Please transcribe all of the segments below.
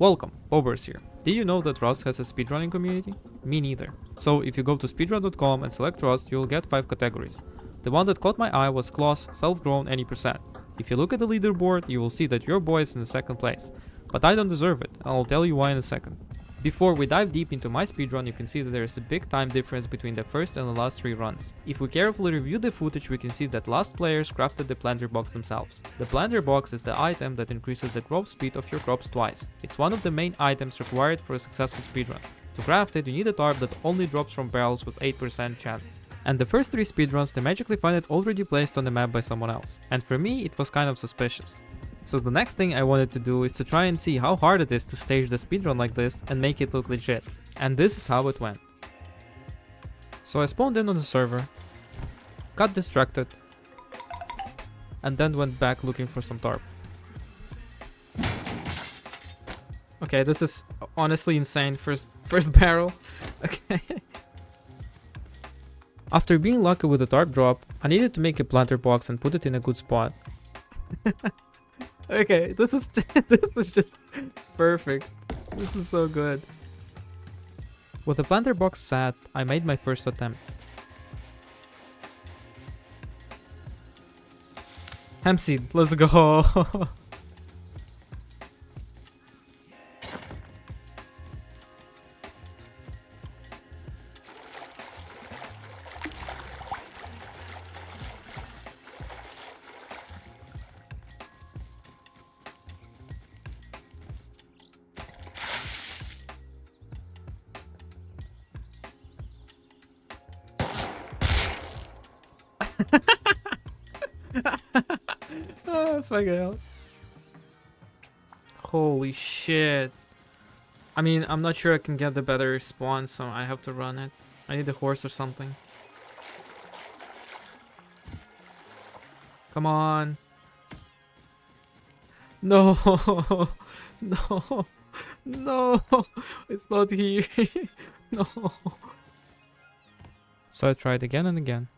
Welcome, Obers here. Did you know that Rust has a speedrunning community? Me neither. So if you go to speedrun.com and select Rust, you'll get 5 categories. The one that caught my eye was Claws, Self-Grown, any percent. If you look at the leaderboard, you will see that your boy is in the second place. But I don't deserve it, and I'll tell you why in a second. Before we dive deep into my speedrun, you can see that there is a big time difference between the first and the last 3 runs. If we carefully review the footage, we can see that last players crafted the planter box themselves. The planter box is the item that increases the growth speed of your crops twice. It's one of the main items required for a successful speedrun. To craft it, you need a tarp that only drops from barrels with 8% chance. And the first 3 speedruns, they magically find it already placed on the map by someone else. And for me, it was kind of suspicious. So the next thing I wanted to do is to try and see how hard it is to stage the speedrun like this and make it look legit. And this is how it went. So I spawned in on the server, got distracted, and then went back looking for some tarp. Okay, this is honestly insane. First barrel. Okay. After being lucky with the tarp drop, I needed to make a planter box and put it in a good spot. Okay, this is just perfect. This is so good. With the planter box set, I made my first attempt. Hemp seed, let's go. Oh, fucking hell. Holy shit. I mean, I'm not sure I can get the better spawn, so I have to run it. I need a horse or something. Come on. No. No. No. It's not here. No. So I tried again and again.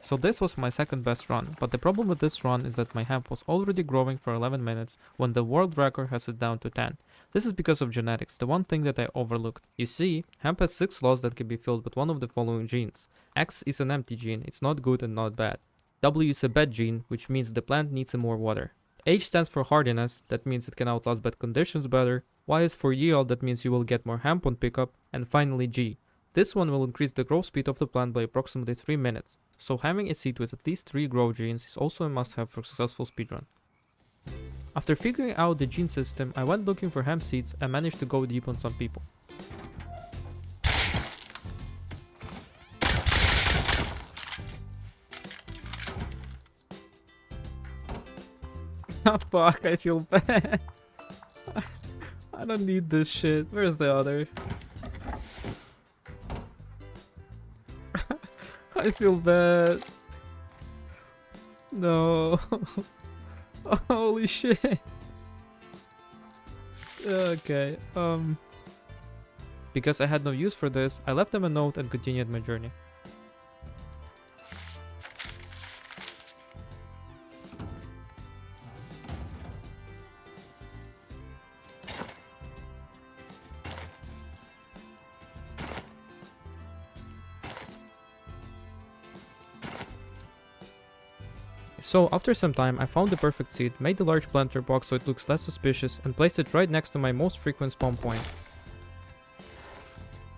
So this was my second best run, but the problem with this run is that my hemp was already growing for 11 minutes when the world record has it down to 10. This is because of genetics, the one thing that I overlooked. You see, hemp has 6 slots that can be filled with one of the following genes. X is an empty gene, it's not good and not bad. W is a bad gene, which means the plant needs some more water. H stands for hardiness, that means it can outlast bad conditions better. Y is for yield, that means you will get more hemp on pickup. And finally G. This one will increase the growth speed of the plant by approximately 3 minutes. So having a seed with at least 3 grow genes is also a must-have for a successful speedrun. After figuring out the gene system, I went looking for hemp seeds and managed to go deep on some people. Ah, fuck, I feel bad. I don't need this shit. Where's the other? I feel bad. No. Holy shit. Okay, because I had no use for this, I left them a note and continued my journey. So after some time I found the perfect seed, made the large planter box so it looks less suspicious, and placed it right next to my most frequent spawn point.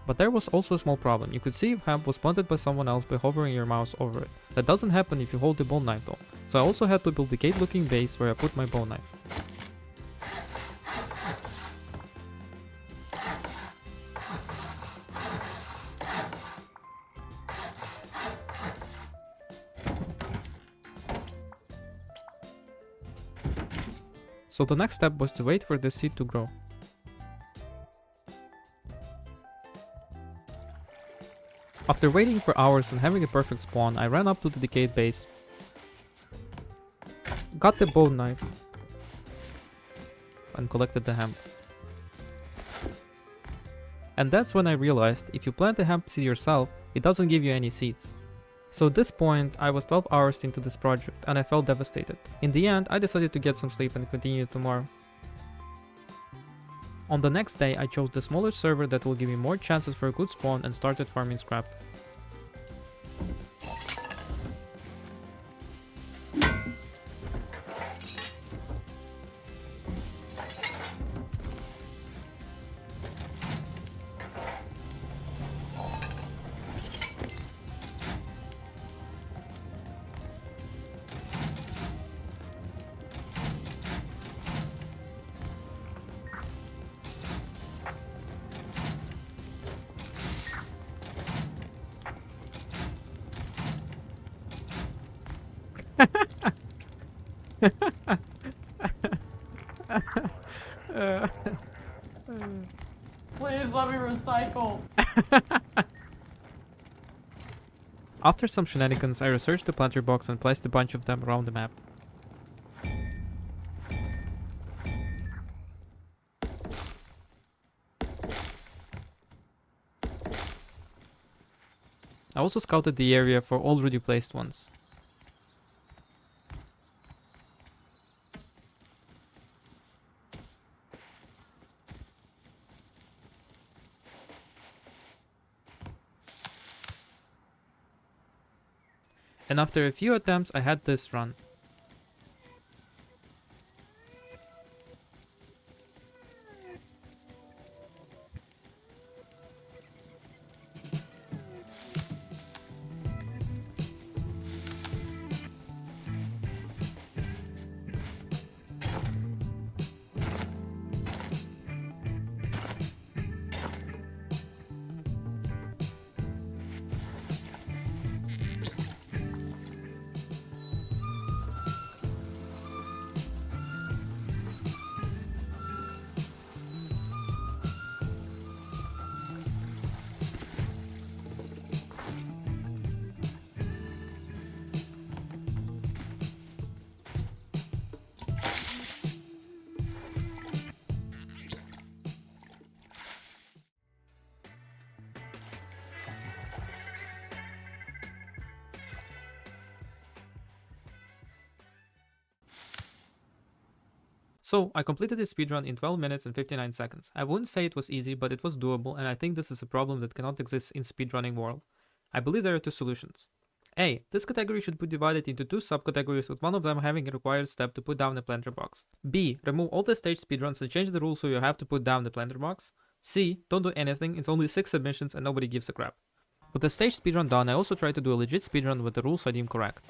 But there was also a small problem. You could see if hemp was planted by someone else by hovering your mouse over it. That doesn't happen if you hold the bone knife though. So I also had to build a gate looking base where I put my bone knife. So the next step was to wait for the seed to grow. After waiting for hours and having a perfect spawn, I ran up to the decayed base, got the bone knife, and collected the hemp. And that's when I realized if you plant a hemp seed yourself, it doesn't give you any seeds. So at this point, I was 12 hours into this project and I felt devastated. In the end, I decided to get some sleep and continue tomorrow. On the next day, I chose the smaller server that will give me more chances for a good spawn and started farming scrap. Please let me recycle. After some shenanigans, I researched the planter box and placed a bunch of them around the map. I also scouted the area for already placed ones. And after a few attempts, I had this run. So, I completed this speedrun in 12 minutes and 59 seconds. I wouldn't say it was easy, but it was doable, and I think this is a problem that cannot exist in speedrunning world. I believe there are two solutions. A. This category should be divided into two subcategories, with one of them having a required step to put down a planter box. B. Remove all the stage speedruns and change the rules so you have to put down the planter box. C. Don't do anything, it's only 6 submissions and nobody gives a crap. With the stage speedrun done, I also tried to do a legit speedrun with the rules I deem correct.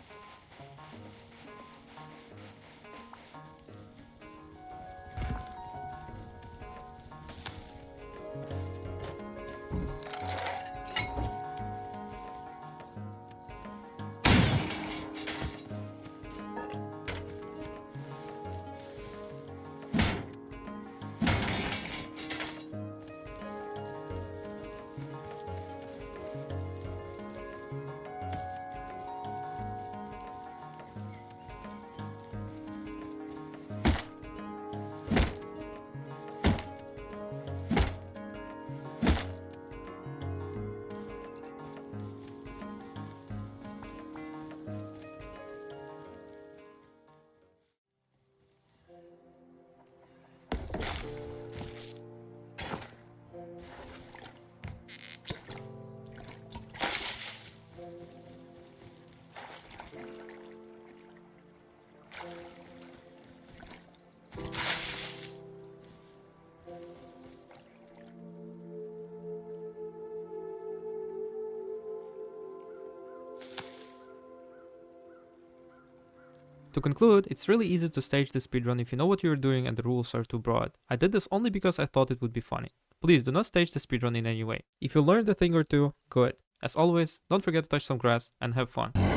To conclude, it's really easy to stage the speedrun if you know what you're doing and the rules are too broad. I did this only because I thought it would be funny. Please do not stage the speedrun in any way. If you learned a thing or two, good. As always, don't forget to touch some grass and have fun.